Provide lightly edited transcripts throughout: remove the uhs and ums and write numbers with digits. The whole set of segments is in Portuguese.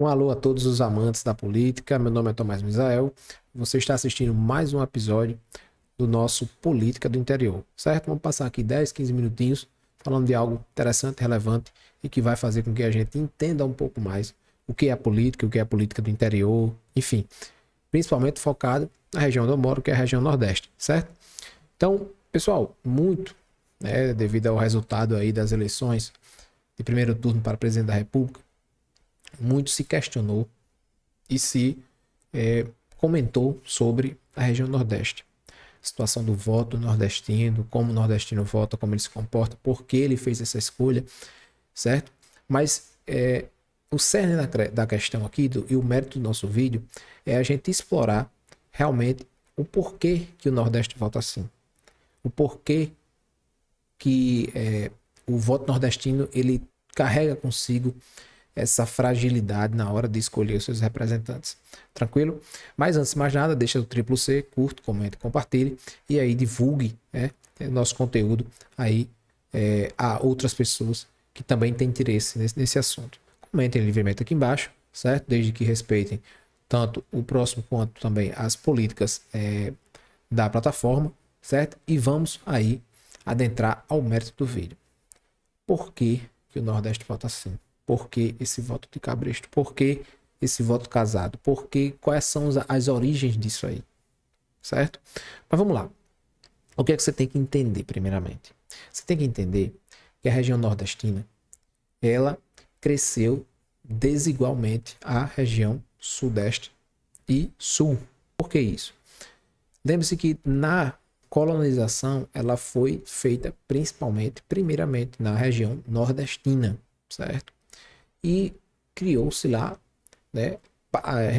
Um alô a todos os amantes da política. Meu nome é Tomás Misael. Você está assistindo mais um episódio do nosso Política do Interior, certo? Vamos passar aqui 10, 15 minutinhos falando de algo interessante, relevante e que vai fazer com que a gente entenda um pouco mais o que é a política, o que é a política do interior, enfim, principalmente focado na região onde eu moro, que é a região Nordeste, certo? Então, pessoal, devido ao resultado aí das eleições de primeiro turno para presidente da República, muito se questionou e se comentou sobre a região Nordeste. A situação do voto nordestino, como o nordestino vota, como ele se comporta, por que ele fez essa escolha, certo? Mas o cerne da questão aqui e o mérito do nosso vídeo é a gente explorar realmente o porquê que o Nordeste vota assim. O porquê que o voto nordestino ele carrega consigo essa fragilidade na hora de escolher os seus representantes. Tranquilo? Mas antes de mais nada, deixa o triplo C, curte, comente, compartilhe e aí divulgue nosso conteúdo aí a outras pessoas que também têm interesse nesse assunto. Comentem livremente aqui embaixo, certo? Desde que respeitem tanto o próximo quanto também as políticas da plataforma, certo? E vamos aí adentrar ao mérito do vídeo. Por que o Nordeste vota assim? Por que esse voto de cabresto? Por que esse voto casado? Por que, quais são as origens disso aí? Certo? Mas vamos lá. O que é que você tem que entender primeiramente? Você tem que entender que a região nordestina, ela cresceu desigualmente à região sudeste e sul. Por que isso? Lembre-se que na colonização ela foi feita primeiramente na região nordestina, certo? E criou-se lá,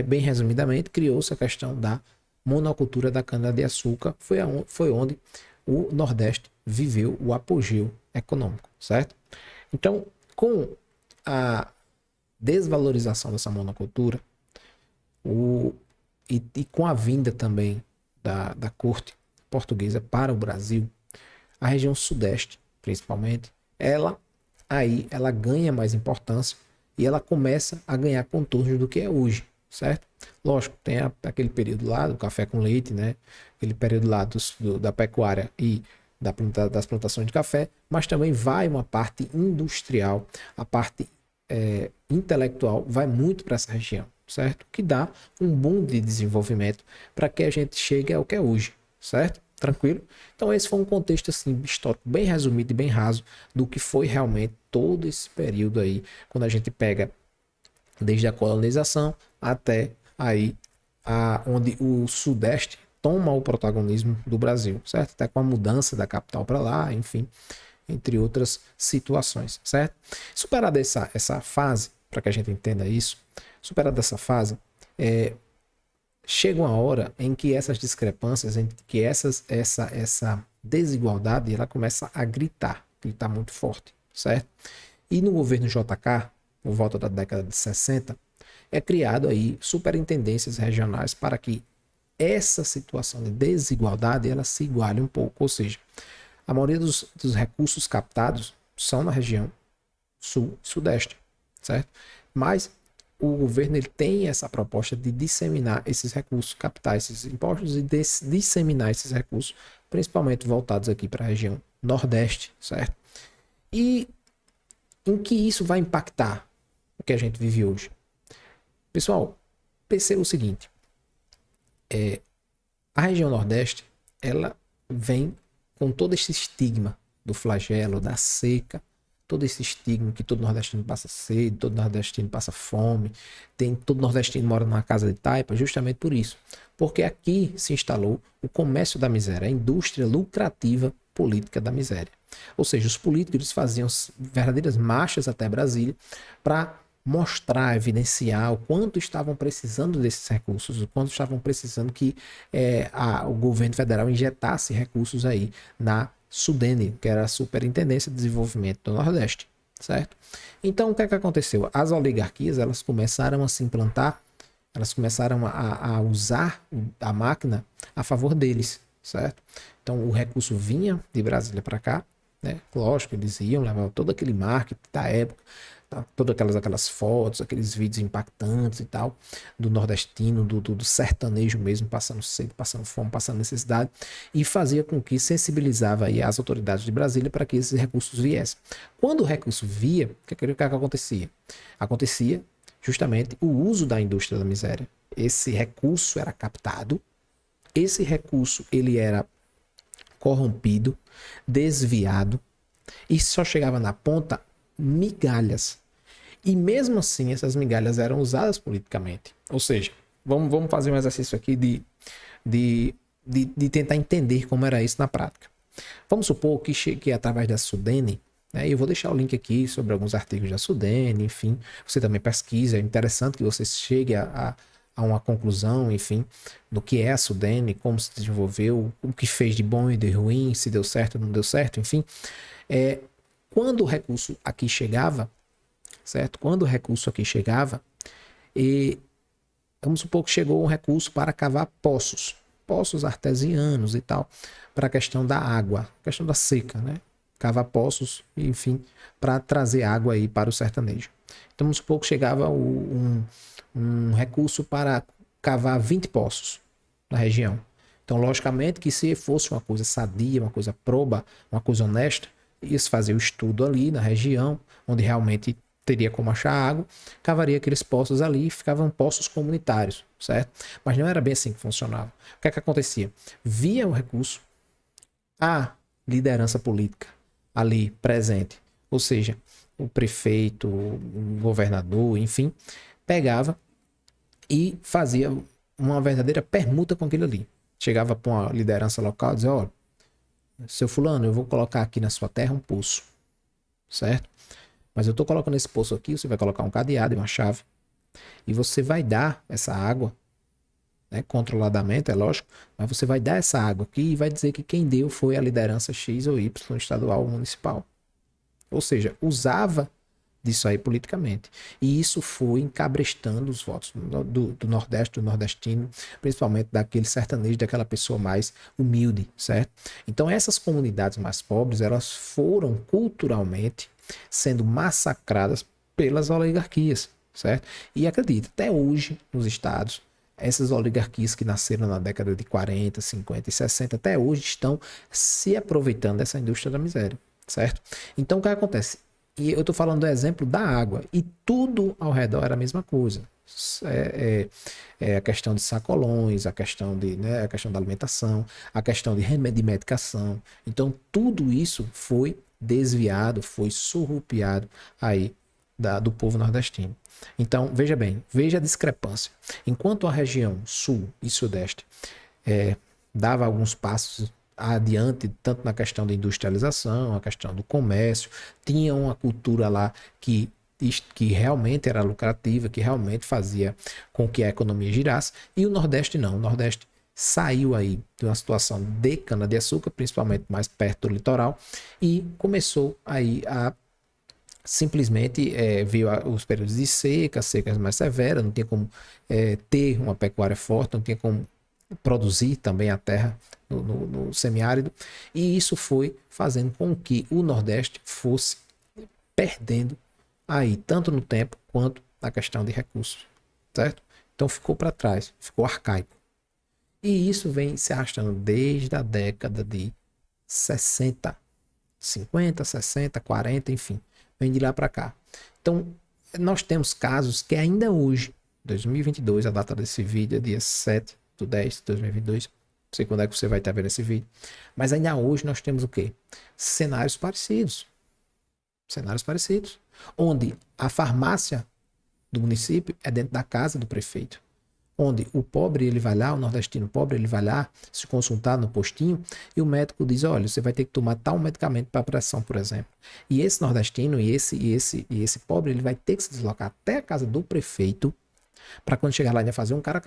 bem resumidamente, criou-se a questão da monocultura da cana-de-açúcar, foi onde o Nordeste viveu o apogeu econômico, certo? Então, com a desvalorização dessa monocultura e com a vinda também da corte portuguesa para o Brasil, a região Sudeste, principalmente, ela ganha mais importância e ela começa a ganhar contornos do que é hoje, certo? Lógico, tem aquele período lá do café com leite, né? Aquele período lá da pecuária e das plantações de café, mas também vai uma parte industrial, a parte intelectual vai muito para essa região, certo? Que dá um boom de desenvolvimento para que a gente chegue ao que é hoje, certo? Tranquilo? Então esse foi um contexto assim, histórico bem resumido e bem raso do que foi realmente todo esse período aí, quando a gente pega desde a colonização até aí onde o Sudeste toma o protagonismo do Brasil, certo? Até com a mudança da capital para lá, enfim, entre outras situações, certo? Superada essa fase, para que a gente entenda isso, superada essa fase, chega uma hora em que essas discrepâncias, em que essa desigualdade, ela começa a gritar muito forte, certo? E no governo JK, por volta da década de 60, é criado aí superintendências regionais para que essa situação de desigualdade, ela se iguale um pouco, ou seja, a maioria dos recursos captados são na região sul e sudeste, certo? Mas o governo ele tem essa proposta de disseminar esses recursos, captar esses impostos e disseminar esses recursos, principalmente voltados aqui para a região nordeste, certo? E em que isso vai impactar o que a gente vive hoje? Pessoal, perceba o seguinte, a região nordeste, ela vem com todo esse estigma do flagelo, da seca, todo esse estigma que todo nordestino passa sede, todo nordestino passa fome, todo nordestino mora numa casa de taipa, justamente por isso. Porque aqui se instalou o comércio da miséria, a indústria lucrativa política da miséria. Ou seja, os políticos faziam verdadeiras marchas até Brasília para mostrar, evidenciar o quanto estavam precisando desses recursos, o quanto estavam precisando que o governo federal injetasse recursos aí na Sudene, que era a Superintendência de Desenvolvimento do Nordeste, certo? Então, o que é que aconteceu? As oligarquias, elas começaram a se implantar, elas começaram a usar a máquina a favor deles, certo? Então, o recurso vinha de Brasília para cá, né? Lógico, eles iam levar todo aquele marketing da época, tá? Todas aquelas fotos, aqueles vídeos impactantes e tal, do nordestino, do sertanejo mesmo, passando sede, passando fome, passando necessidade, e fazia com que sensibilizava aí as autoridades de Brasília para que esses recursos viessem. Quando o recurso via, o que acontecia? Acontecia justamente o uso da indústria da miséria. Esse recurso era captado, esse recurso ele era corrompido, desviado, e só chegava na ponta migalhas. E mesmo assim, essas migalhas eram usadas politicamente. Ou seja, vamos fazer um exercício aqui de tentar entender como era isso na prática. Vamos supor que através da Sudene, né, eu vou deixar o link aqui sobre alguns artigos da Sudene, enfim, você também pesquisa, é interessante que você chegue a uma conclusão, enfim, do que é a Sudene, como se desenvolveu, o que fez de bom e de ruim, se deu certo ou não deu certo, enfim. Quando o recurso aqui chegava, certo? Quando o recurso aqui chegava, e vamos supor que chegou um recurso para cavar poços artesianos e tal, para a questão da água, questão da seca, né? Cavar poços, enfim, para trazer água aí para o sertanejo. Então, vamos supor que chegava um recurso para cavar 20 poços na região. Então, logicamente que se fosse uma coisa sadia, uma coisa proba, uma coisa honesta, ia-se fazer o estudo ali na região, onde realmente teria como achar água, cavaria aqueles poços ali e ficavam poços comunitários, certo? Mas não era bem assim que funcionava. O que é que acontecia? Via o recurso, a liderança política ali presente, ou seja, o prefeito, o governador, enfim, pegava e fazia uma verdadeira permuta com aquilo ali. Chegava para uma liderança local e dizia, olha, seu fulano, eu vou colocar aqui na sua terra um poço, certo? Mas eu estou colocando esse poço aqui, você vai colocar um cadeado e uma chave. E você vai dar essa água, né, controladamente, é lógico, mas você vai dar essa água aqui e vai dizer que quem deu foi a liderança X ou Y, estadual ou municipal. Ou seja, usava disso aí politicamente. E isso foi encabrestando os votos do Nordeste, do nordestino, principalmente daquele sertanejo, daquela pessoa mais humilde, certo? Então essas comunidades mais pobres, elas foram culturalmente sendo massacradas pelas oligarquias, certo? E acredita, até hoje nos estados, essas oligarquias que nasceram na década de 40, 50 e 60, até hoje estão se aproveitando dessa indústria da miséria, certo? Então o que acontece? E eu estou falando do exemplo da água, e tudo ao redor era a mesma coisa. A questão de sacolões, a questão a questão da alimentação, a questão de remédio de medicação. Então tudo isso foi desviado, foi surrupiado aí do povo nordestino. Então veja bem, veja a discrepância. Enquanto a região sul e sudeste dava alguns passos adiante, tanto na questão da industrialização, a questão do comércio, tinha uma cultura lá que realmente era lucrativa, que realmente fazia com que a economia girasse, e o Nordeste não. O Nordeste saiu aí de uma situação de cana-de-açúcar, principalmente mais perto do litoral, e começou aí a simplesmente veio os períodos de seca, secas mais severas, não tinha como ter uma pecuária forte, não tinha como produzir também a terra no semiárido, e isso foi fazendo com que o Nordeste fosse perdendo aí, tanto no tempo quanto na questão de recursos, certo? Então ficou para trás, ficou arcaico. E isso vem se arrastando desde a década de 60, 50, 60, 40, enfim, vem de lá para cá. Então, nós temos casos que ainda hoje, 2022, a data desse vídeo é dia 7/10/2022, não sei quando é que você vai estar vendo esse vídeo, mas ainda hoje nós temos o quê? Cenários parecidos, onde a farmácia do município é dentro da casa do prefeito, onde o pobre ele vai lá, o nordestino pobre ele vai lá se consultar no postinho e o médico diz, olha, você vai ter que tomar tal medicamento para pressão, por exemplo. E esse nordestino e esse pobre ele vai ter que se deslocar até a casa do prefeito para quando chegar lá ele vai fazer um cara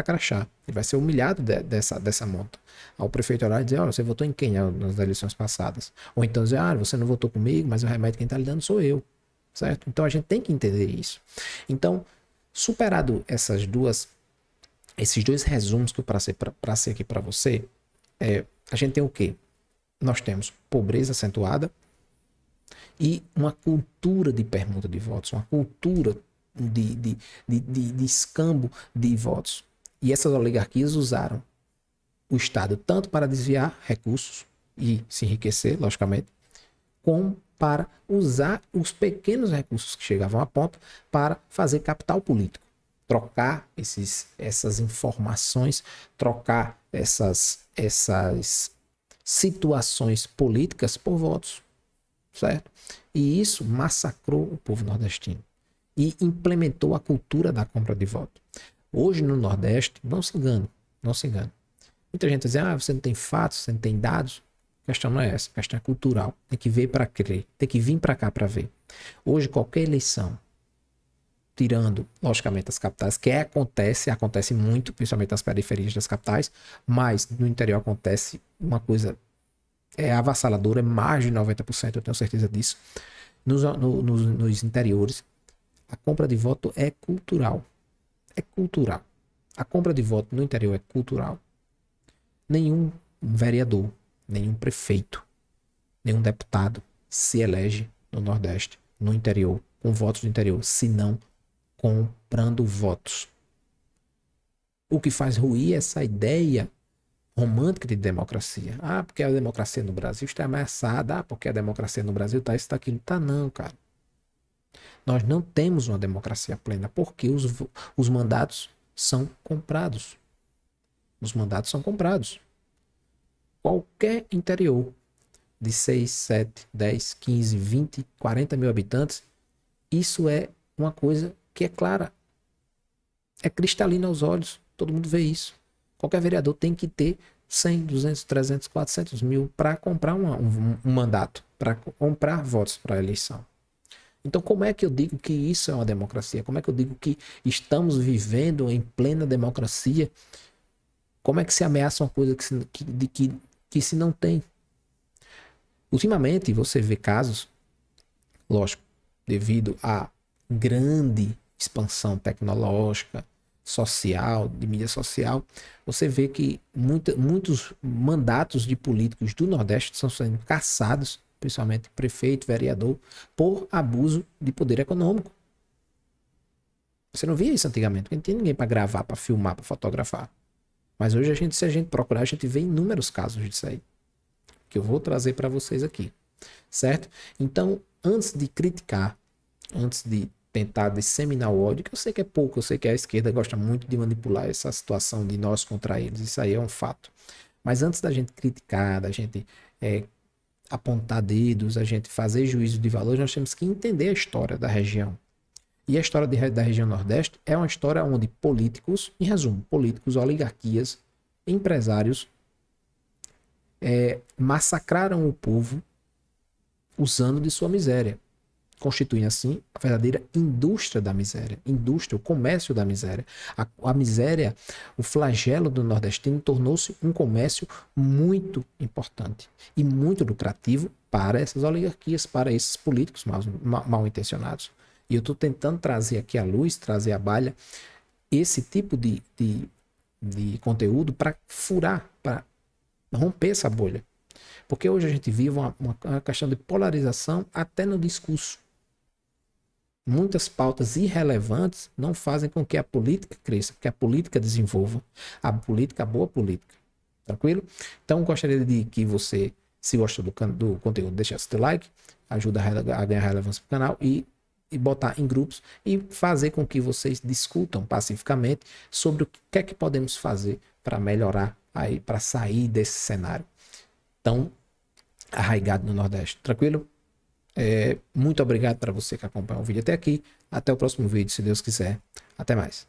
crachá. Ele vai ser humilhado dessa monta. Aí o prefeito olhar e dizer, olha, você votou em quem nas eleições passadas? Ou então dizer, você não votou comigo, mas o remédio quem está lhe dando sou eu, certo? Então a gente tem que entender isso. Então, superado esses dois resumos que eu passei aqui para você, a gente tem o quê? Nós temos pobreza acentuada, e uma cultura de permuta de votos, uma cultura de escambo de votos. E essas oligarquias usaram o Estado tanto para desviar recursos e se enriquecer, logicamente, como para usar os pequenos recursos que chegavam à ponta para fazer capital político. Trocar essas informações, trocar essas situações políticas por votos, certo? E isso massacrou o povo nordestino e implementou a cultura da compra de voto. Hoje no Nordeste, não se engane, não se engane. Muita gente diz, você não tem fatos, você não tem dados. A questão não é essa, a questão é cultural. Tem que ver para crer, tem que vir para cá para ver. Hoje, qualquer eleição, tirando, logicamente, as capitais, que acontece muito, principalmente nas periferias das capitais, mas no interior acontece uma coisa avassaladora, é mais de 90%, eu tenho certeza disso. Nos interiores, a compra de voto é cultural. É cultural. A compra de voto no interior é cultural. Nenhum vereador, nenhum prefeito, nenhum deputado se elege no Nordeste, no interior, com votos do interior, senão comprando votos. O que faz ruir essa ideia romântica de democracia. Porque a democracia no Brasil está ameaçada. Porque a democracia no Brasil está isso, está aquilo. Tá não, cara. Nós não temos uma democracia plena porque os mandatos são comprados. Os mandatos são comprados. Qualquer interior de 6, 7, 10, 15, 20, 40 mil habitantes, isso é uma coisa que é clara. É cristalina aos olhos. Todo mundo vê isso. Qualquer vereador tem que ter 100, 200, 300, 400 mil para comprar um mandato, para comprar votos para a eleição. Então, como é que eu digo que isso é uma democracia? Como é que eu digo que estamos vivendo em plena democracia? Como é que se ameaça uma coisa que se não tem? Ultimamente, você vê casos, lógico, devido à grande expansão tecnológica, social, de mídia social, você vê que muitos mandatos de políticos do Nordeste estão sendo cassados, principalmente prefeito, vereador, por abuso de poder econômico. Você não via isso antigamente, porque não tinha ninguém para gravar, para filmar, para fotografar. Mas hoje, se a gente procurar, a gente vê inúmeros casos disso aí, que eu vou trazer para vocês aqui, certo? Então, antes de criticar, antes de tentar disseminar o ódio, que eu sei que é pouco, eu sei que a esquerda gosta muito de manipular essa situação de nós contra eles, isso aí é um fato. Mas antes da gente criticar, da gente apontar dedos, a gente fazer juízo de valor, nós temos que entender a história da região. E a história da região Nordeste é uma história onde políticos, em resumo, políticos, oligarquias, empresários massacraram o povo usando de sua miséria, constituindo assim a verdadeira indústria da miséria, indústria, o comércio da miséria. A miséria, o flagelo do nordestino tornou-se um comércio muito importante e muito lucrativo para essas oligarquias, para esses políticos mal intencionados. E eu estou tentando trazer aqui à luz, trazer à baila esse tipo de conteúdo para furar, para romper essa bolha. Porque hoje a gente vive uma questão de polarização até no discurso. Muitas pautas irrelevantes não fazem com que a política cresça, que a política desenvolva. A boa política. Tranquilo? Então, gostaria de que você, se gosta do conteúdo, deixasse seu like, ajuda a ganhar relevância para o canal e botar em grupos e fazer com que vocês discutam pacificamente sobre o que é que podemos fazer para melhorar aí, para sair desse cenário tão arraigado no Nordeste. Tranquilo? Muito obrigado para você que acompanha o vídeo até aqui. Até o próximo vídeo, se Deus quiser. Até mais.